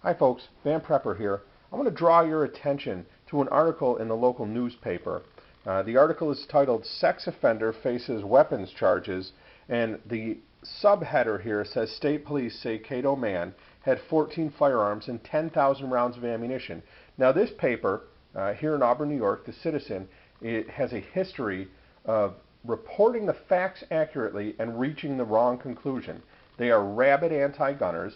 Hi folks, Van Prepper here. I want to draw your attention to an article in the local newspaper. The article is titled Sex Offender Faces Weapons Charges, and the subheader here says State Police say Cato man had 14 firearms and 10,000 rounds of ammunition. Now this paper here in Auburn, New York, The Citizen, it has a history of reporting the facts accurately and reaching the wrong conclusion. They are rabid anti-gunners.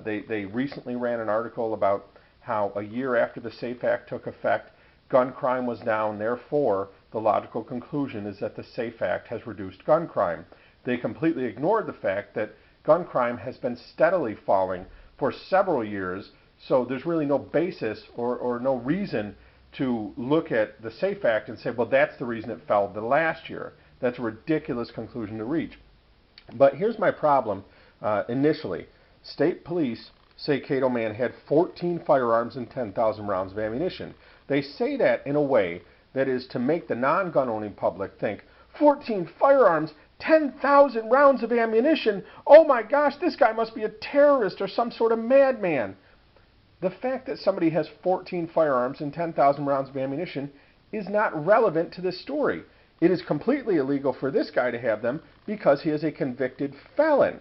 They recently ran an article about how a year after the SAFE Act took effect, gun crime was down. Therefore, the logical conclusion is that the SAFE Act has reduced gun crime. They completely ignored the fact that gun crime has been steadily falling for several years, so there's really no basis or no reason to look at the SAFE Act and say, well, that's the reason it fell the last year. That's a ridiculous conclusion to reach. But here's my problem initially. State police say Cato man had 14 firearms and 10,000 rounds of ammunition. They say that in a way that is to make the non-gun owning public think, 14 firearms, 10,000 rounds of ammunition, oh my gosh, this guy must be a terrorist or some sort of madman. The fact that somebody has 14 firearms and 10,000 rounds of ammunition is not relevant to this story. It is completely illegal for this guy to have them because he is a convicted felon.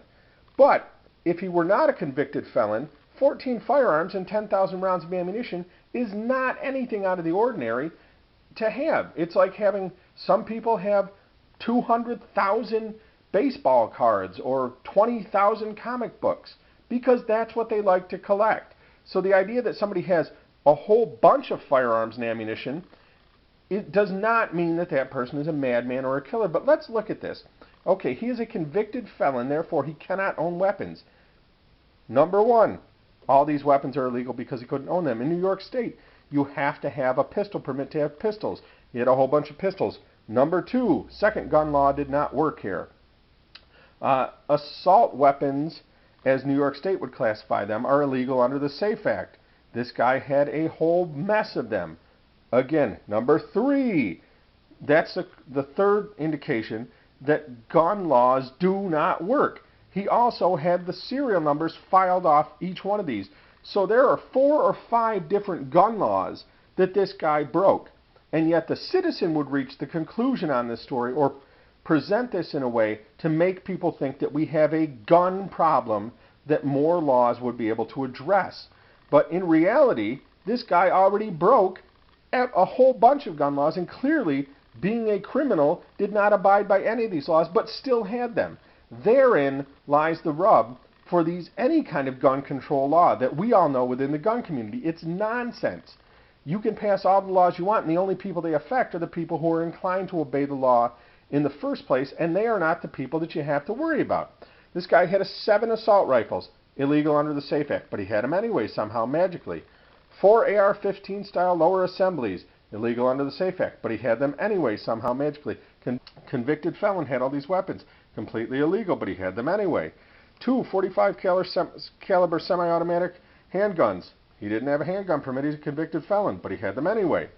But if he were not a convicted felon, 14 firearms and 10,000 rounds of ammunition is not anything out of the ordinary to have. It's like having some people have 200,000 baseball cards or 20,000 comic books because that's what they like to collect. So the idea that somebody has a whole bunch of firearms and ammunition, it does not mean that that person is a madman or a killer. But let's look at this. Okay, he is a convicted felon, therefore he cannot own weapons. Number one, all these weapons are illegal because he couldn't own them. In New York State, you have to have a pistol permit to have pistols. He had a whole bunch of pistols. Number two, second gun law did not work here. Assault weapons, as New York State would classify them, are illegal under the SAFE Act. This guy had a whole mess of them. Again, number three, that's the third indication that gun laws do not work. He also had the serial numbers filed off each one of these. So there are 4 or 5 different gun laws that this guy broke. And yet the Citizen would reach the conclusion on this story or present this in a way to make people think that we have a gun problem that more laws would be able to address. But in reality, this guy already broke a whole bunch of gun laws, and clearly, being a criminal, did not abide by any of these laws, but still had them. Therein lies the rub for any kind of gun control law that we all know within the gun community. It's nonsense. You can pass all the laws you want, and the only people they affect are the people who are inclined to obey the law in the first place, and they are not the people that you have to worry about. This guy had 7 assault rifles, illegal under the SAFE Act, but he had them anyway somehow magically. 4 AR-15 style lower assemblies, illegal under the SAFE Act, but he had them anyway somehow magically. Convicted felon had all these weapons, completely illegal, but he had them anyway. 2 45 caliber semi-automatic handguns. He didn't have a handgun permit, he's a convicted felon, but he had them anyway.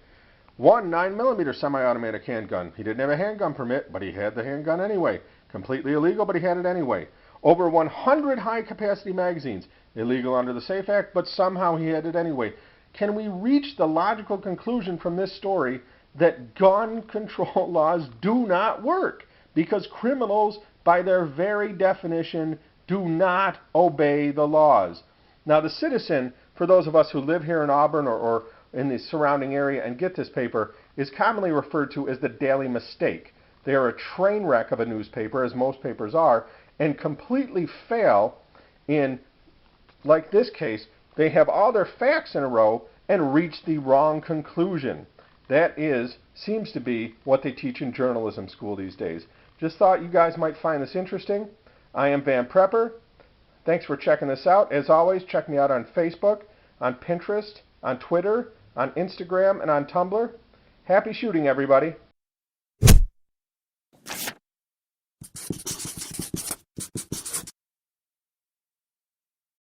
1 9mm semi-automatic handgun. He didn't have a handgun permit, but he had the handgun anyway. Completely illegal, but he had it anyway. Over 100 high-capacity magazines. Illegal under the SAFE Act, but somehow he had it anyway. Can we reach the logical conclusion from this story that gun control laws do not work? Because criminals, by their very definition, do not obey the laws. Now, the Citizen, for those of us who live here in Auburn or in the surrounding area and get this paper, is commonly referred to as the Daily Mistake. They are a train wreck of a newspaper, as most papers are, and completely fail in, like this case, they have all their facts in a row and reach the wrong conclusion. That seems to be what they teach in journalism school these days. Just thought you guys might find this interesting. I am Van Prepper. Thanks for checking this out. As always, check me out on Facebook, on Pinterest, on Twitter, on Instagram, and on Tumblr. Happy shooting, everybody.